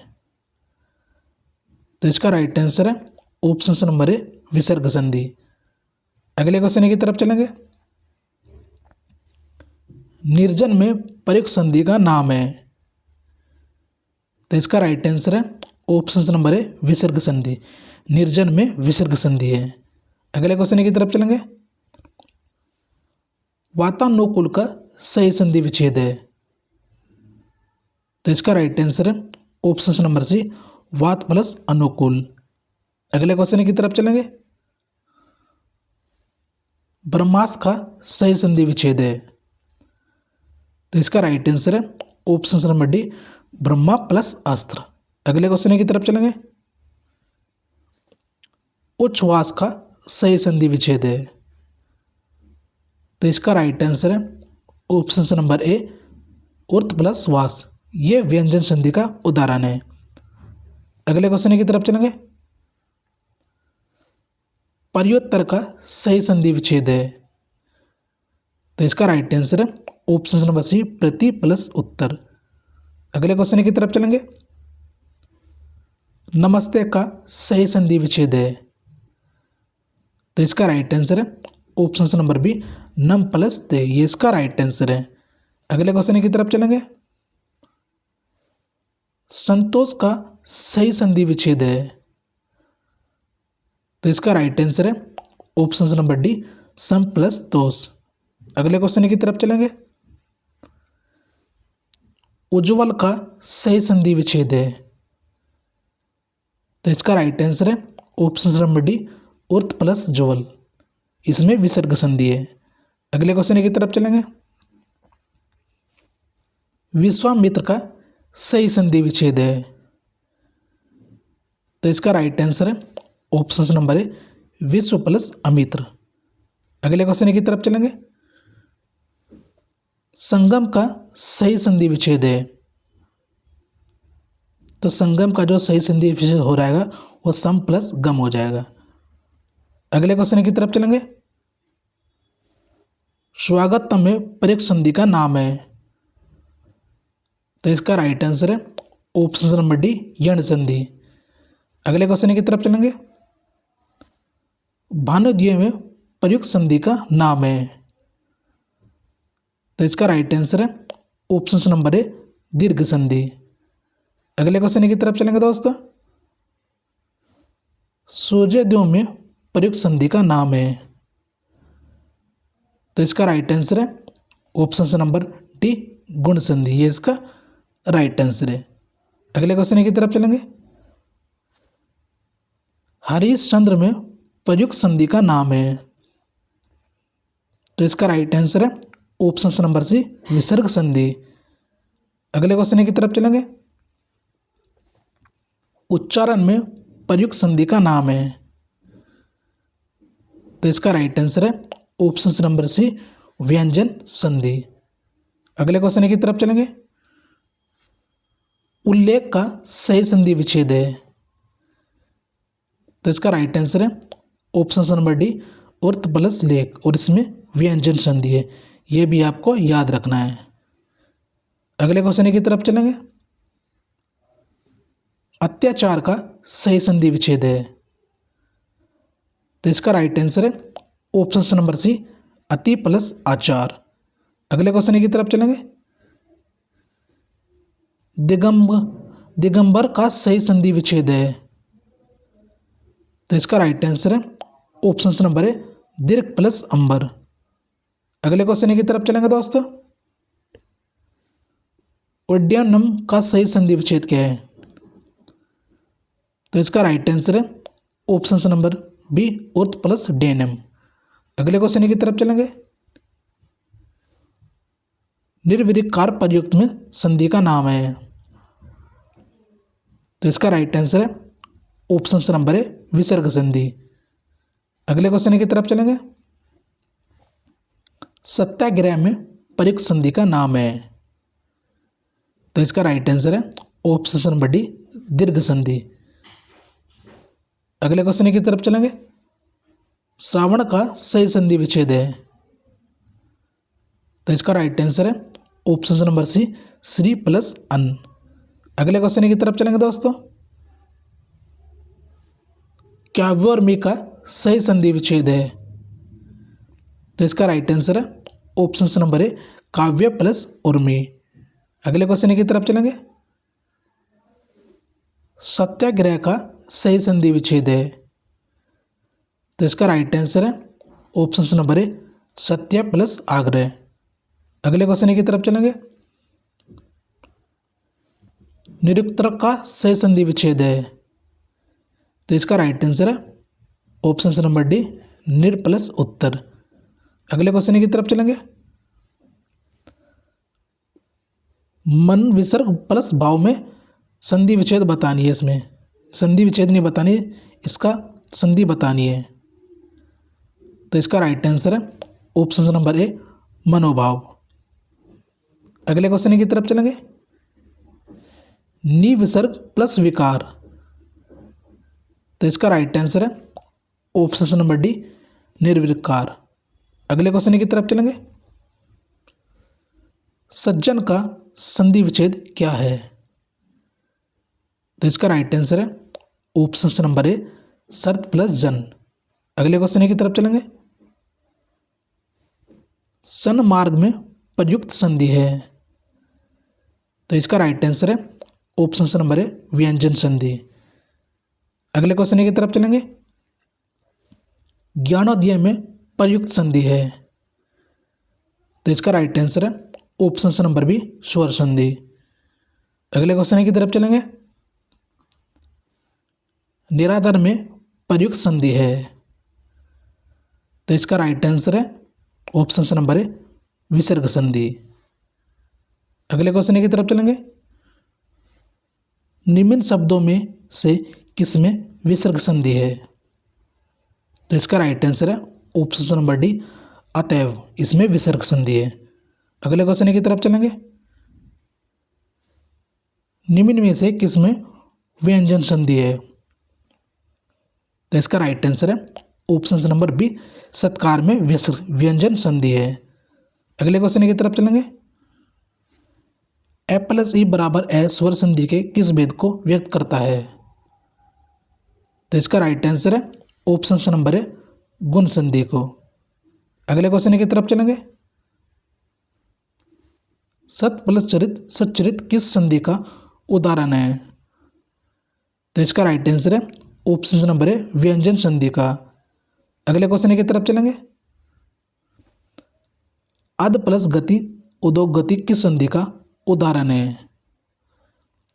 तो इसका राइट आंसर है ऑप्शन नंबर ए विसर्ग संधि। अगले क्वेश्चन की तरफ चलेंगे। निर्जन में प्रयुक्त संधि का नाम है? तो इसका राइट आंसर है ऑप्शन नंबर ए विसर्ग संधि। निर्जन में विसर्ग संधि है। अगले क्वेश्चन की तरफ चलेंगे। वातानुकूल का सही संधि विच्छेद है? तो इसका राइट आंसर है ऑप्शन नंबर सी वात प्लस अनुकूल। अगले क्वेश्चन की तरफ चलेंगे। ब्रह्मास्त्र का सही संधि विच्छेद है? तो इसका राइट आंसर है option number D Brahma plus अस्त्र। अगले क्वेश्चन की तरफ चलेंगे। उच्छ्वास का सही संधि विच्छेद है? तो इसका राइट आंसर है ऑप्शन नंबर ए उर्थ प्लस श्वास, ये व्यंजन संधि का उदाहरण है। अगले क्वेश्चन की तरफ चलेंगे। पर्योत्तर का सही संधि विच्छेद है? तो इसका राइट आंसर है ऑप्शन नंबर सी प्रति प्लस उत्तर। अगले क्वेश्चन की तरफ चलेंगे। नमस्ते का सही संधि विच्छेद है? तो इसका राइट आंसर है ऑप्शन नंबर बी नम प्लस ते, ये इसका राइट आंसर है। अगले क्वेश्चन की तरफ चलेंगे। संतोष का सही संधि विच्छेद है? तो इसका राइट आंसर है ऑप्शन नंबर डी सम प्लस तोष। अगले क्वेश्चन की तरफ चलेंगे। उज्ज्वल का सही संधि विच्छेद है? तो इसका राइट आंसर है ऑप्शन नंबर डी उर्थ प्लस ज्वल, इसमें विसर्ग संधि है। अगले क्वेश्चन की तरफ चलेंगे। विश्वामित्र का सही संधि विच्छेद है? तो इसका राइट आंसर है ऑप्शन नंबर ए विश्व प्लस अमित्र। अगले क्वेश्चन की तरफ चलेंगे। संगम का सही संधि विच्छेद है? तो संगम का जो सही संधि विच्छेद हो रहेगा वो सम प्लस गम हो जाएगा। अगले क्वेश्चन की तरफ चलेंगे। स्वागत में प्रयुक्त संधि का नाम है? तो इसका राइट आंसर है ऑप्शन नंबर डी यण संधि। अगले क्वेश्चन की तरफ चलेंगे। भानुद्वय में प्रयुक्त संधि का नाम है? तो इसका राइट आंसर है ऑप्शन नंबर ए दीर्घ संधि। अगले क्वेश्चन की तरफ चलेंगे दोस्तों। सूर्योदय में प्रयुक्त संधि का नाम है? तो इसका राइट आंसर है ऑप्शन नंबर डी गुण संधि, ये इसका राइट आंसर है। अगले क्वेश्चन की तरफ चलेंगे। हरिश्चंद्र में प्रयुक्त संधि का नाम है? तो इसका राइट आंसर है ऑप्शन नंबर सी विसर्ग संधि। अगले क्वेश्चन की तरफ चलेंगे। उच्चारण में प्रयुक्त संधि का नाम है। तो इसका राइट आंसर है ऑप्शन नंबर सी, व्यंजन संधि। अगले क्वेश्चन की तरफ चलेंगे। उल्लेख का सही संधि विच्छेद है। तो इसका राइट आंसर है ऑप्शन नंबर डी, अर्थ प्लस लेख, और इसमें व्यंजन संधि है। यह भी आपको याद रखना है। अगले क्वेश्चन की तरफ चलेंगे। अत्याचार का सही संधि विच्छेद है। तो इसका राइट आंसर है ऑप्शन नंबर सी, अति प्लस आचार। अगले क्वेश्चन की तरफ चलेंगे। दिगंबर का सही संधि विच्छेद है। तो इसका राइट आंसर है ऑप्शन नंबर है दीर्घ प्लस अंबर। अगले क्वेश्चन की तरफ चलेंगे दोस्तों। उड्डयनम का सही संधि विच्छेद क्या है। तो इसका राइट आंसर है ऑप्शन नंबर बी, उर्थ प्लस डेनम। अगले क्वेश्चन की तरफ चलेंगे। निर्विकार प्रयुक्त में संधि का नाम है। तो इसका राइट आंसर है ऑप्शन नंबर है विसर्ग संधि। अगले क्वेश्चन की तरफ चलेंगे। सत्याग्रह में प्रयुक्त संधि का नाम है। तो इसका राइट आंसर है ऑप्शन नंबर डी, दीर्घ संधि। अगले क्वेश्चन की तरफ चलेंगे। श्रावण का सही संधि विच्छेद है। तो इसका राइट आंसर है ऑप्शन नंबर सी, श्री प्लस अन। अगले क्वेश्चन की तरफ चलेंगे दोस्तों। काव्य और मी का सही संधि विच्छेद है। तो इसका राइट आंसर है ऑप्शन नंबर ए, काव्य प्लस उर्मी। अगले क्वेश्चन की तरफ चलेंगे। सत्याग्रह का सही संधि विच्छेद है। तो इसका राइट आंसर है ऑप्शन नंबर ए, सत्य प्लस आग्रह। अगले क्वेश्चन की तरफ चलेंगे। निरुक्तर का सही संधि विच्छेद है। तो इसका राइट आंसर है ऑप्शन नंबर डी, निर प्लस उत्तर। अगले क्वेश्चन की तरफ चलेंगे। मन विसर्ग प्लस भाव में संधि विच्छेद बतानी है। इसमें संधि विच्छेद नहीं बतानी, इसका संधि बतानी है। तो इसका राइट आंसर है ऑप्शन नंबर ए, मनोभाव। अगले क्वेश्चन की तरफ चलेंगे। नि विसर्ग प्लस विकार। तो इसका राइट आंसर है ऑप्शन नंबर डी, निर्विकार। अगले क्वेश्चन की तरफ चलेंगे। सज्जन का संधि विच्छेद क्या है। तो इसका राइट आंसर है ऑप्शन नंबर ए, शर्त प्लस जन। अगले क्वेश्चन की तरफ चलेंगे। सन मार्ग में प्रयुक्त संधि है। तो इसका राइट आंसर है ऑप्शन नंबर ए, व्यंजन संधि। अगले क्वेश्चन की तरफ चलेंगे। ज्ञानोदय में प्रयुक्त संधि है। तो इसका राइट आंसर है ऑप्शन नंबर बी, स्वर संधि। अगले क्वेश्चन की तरफ चलेंगे। निराधार में प्रयुक्त संधि है। तो इसका राइट आंसर है ऑप्शन नंबर ए, विसर्ग संधि। अगले क्वेश्चन की तरफ चलेंगे। निम्न शब्दों में से किसमें विसर्ग संधि है। तो इसका राइट आंसर है ऑप्शन नंबर डी, अतएव, इसमें विसर्ग संधि है। अगले क्वेश्चन की तरफ चलेंगे। निम्न में से किसमें व्यंजन संधि है। तो इसका राइट आंसर है ऑप्शन नंबर बी, सत्कार में व्यंजन संधि है। अगले क्वेश्चन की तरफ चलेंगे। ए प्लस ई बराबर ए स्वर संधि के किस भेद को व्यक्त करता है। तो इसका राइट आंसर है ऑप्शन नंबर ए, गुण संधि को। अगले क्वेश्चन की तरफ चलेंगे। सत प्लस चरित सच्चरित किस संधि का उदाहरण है। तो इसका राइट आंसर है ऑप्शन नंबर ए, व्यंजन संधि का। अगले क्वेश्चन की तरफ चलेंगे। अद प्लस गति उद्योग गति किस संधि का उदाहरण है।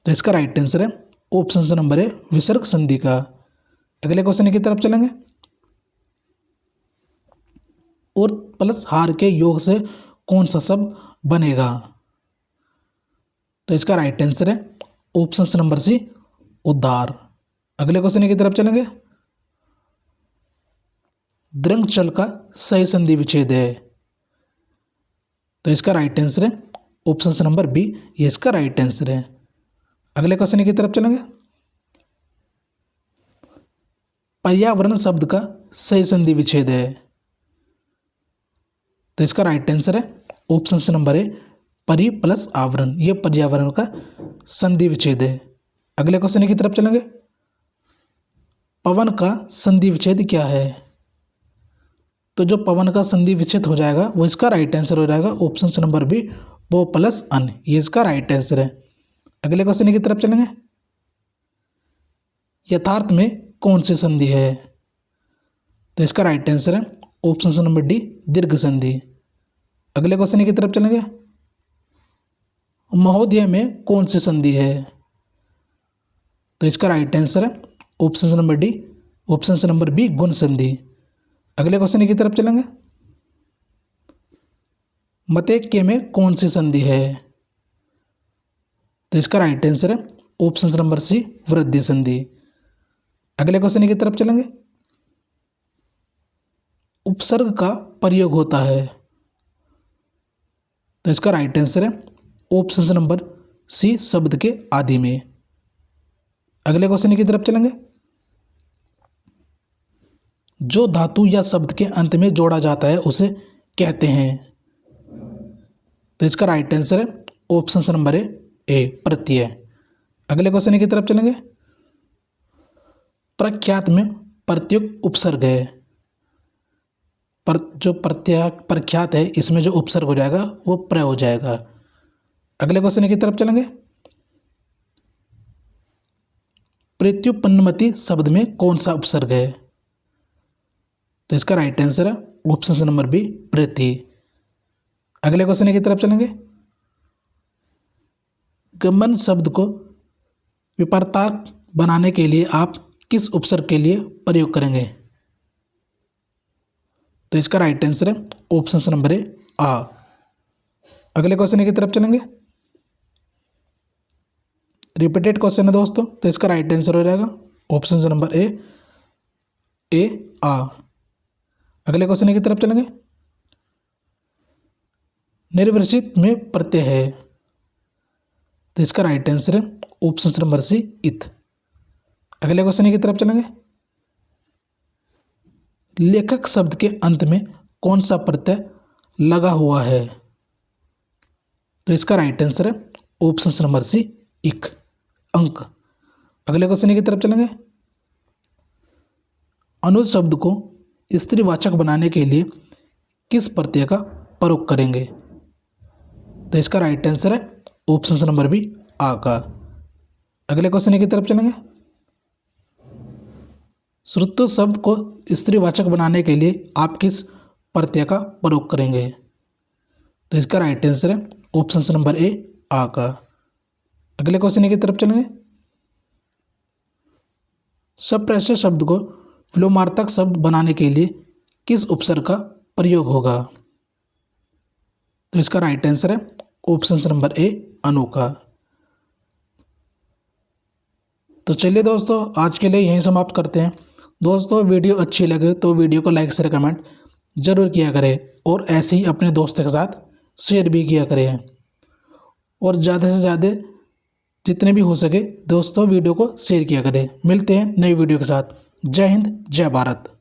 तो इसका राइट आंसर है ऑप्शन नंबर ए, विसर्ग संधि का। अगले क्वेश्चन की तरफ चलेंगे। और प्लस हार के योग से कौन सा शब्द बनेगा। तो इसका राइट आंसर है ऑप्शन नंबर सी, उद्धार। अगले क्वेश्चन की तरफ चलेंगे। दृंग चल का सही संधि विच्छेद है, तो इसका राइट आंसर है ऑप्शन नंबर बी, ये इसका राइट आंसर है। अगले क्वेश्चन की तरफ चलेंगे। पर्यावरण शब्द का सही संधि विच्छेद है, तो इसका राइट आंसर है ऑप्शन नंबर ए, परि प्लस आवरण, ये पर्यावरण का संधि विच्छेद है। अगले क्वेश्चन की तरफ चलेंगे। पवन का संधि विच्छेद क्या है, तो जो पवन का संधि विच्छेद हो जाएगा वो इसका राइट आंसर हो जाएगा ऑप्शन नंबर बी, वो प्लस अन, ये इसका राइट आंसर है। अगले क्वेश्चन की तरफ चलेंगे। यथार्थ में कौन सी संधि है, तो इसका राइट आंसर है ऑप्शन नंबर डी, दीर्घ संधि। अगले क्वेश्चन की तरफ चलेंगे। महोदय में कौन सी संधि है, तो इसका राइट आंसर है option number D, option number B, गुण संधि। अगले क्वेश्चन की तरफ चलेंगे। मतेक्य में कौन सी संधि है, तो इसका राइट आंसर है ऑप्शन नंबर सी, वृद्धि संधि। अगले क्वेश्चन की तरफ चलेंगे। उपसर्ग का प्रयोग होता है, तो इसका राइट आंसर है ऑप्शन नंबर सी, शब्द के आदि में। अगले क्वेश्चन की तरफ चलेंगे। जो धातु या शब्द के अंत में जोड़ा जाता है उसे कहते हैं, तो इसका राइट आंसर है ऑप्शन नंबर ए, प्रत्यय। अगले क्वेश्चन की तरफ चलेंगे। प्रख्यात में प्रत्युक्त उपसर्ग है, पर जो प्रख्यात है इसमें जो उपसर्ग हो जाएगा वो प्र हो जाएगा। अगले क्वेश्चन की तरफ चलेंगे। प्रत्युत्पन्नमति शब्द में कौन सा उपसर्ग है, तो इसका राइट आंसर है ऑप्शन नंबर बी, प्रति। अगले क्वेश्चन की तरफ चलेंगे। गमन शब्द को विपरीतार्थ बनाने के लिए आप किस उपसर्ग के लिए प्रयोग करेंगे, तो इसका राइट आंसर है ऑप्शन नंबर ए, आ। अगले क्वेश्चन की तरफ चलेंगे। रिपीटेड क्वेश्चन है दोस्तों, तो इसका राइट आंसर हो जाएगा ऑप्शन नंबर ए, आ। अगले क्वेश्चन की तरफ चलेंगे। निर्वसित में प्रत्यय है, तो इसका राइट आंसर है ऑप्शन नंबर सी, इत। अगले क्वेश्चन की तरफ चलेंगे। लेखक शब्द के अंत में कौन सा प्रत्यय लगा हुआ है, तो इसका राइट आंसर है ऑप्शन नंबर सी, इक, अंक। अगले क्वेश्चन की तरफ चलेंगे। अनुज शब्द को स्त्रीवाचक बनाने के लिए किस प्रत्यय का प्रयोग करेंगे, तो इसका राइट आंसर है ऑप्शन नंबर बी, आ का। अगले क्वेश्चन की तरफ चलेंगे। श्रुत शब्द को स्त्रीवाचक बनाने के लिए आप किस प्रत्यय का प्रयोग करेंगे, तो इसका राइट आंसर है ऑप्शन नंबर ए, आ का। अगले क्वेश्चन की तरफ चलेंगे। सप्रश्य शब्द को विलोमार्थक शब्द बनाने के लिए किस उपसर्ग का प्रयोग होगा, तो इसका राइट आंसर है ऑप्शन नंबर ए, अनु का। तो चलिए दोस्तों, आज के लिए यहीं समाप्त करते हैं। दोस्तों वीडियो अच्छी लगे तो वीडियो को लाइक शेयर कमेंट जरूर किया करें, और ऐसे ही अपने दोस्तों के साथ शेयर भी किया करें, और ज़्यादा से ज़्यादा जितने भी हो सके दोस्तों वीडियो को शेयर किया करें। मिलते हैं नई वीडियो के साथ। जय हिंद, जय भारत।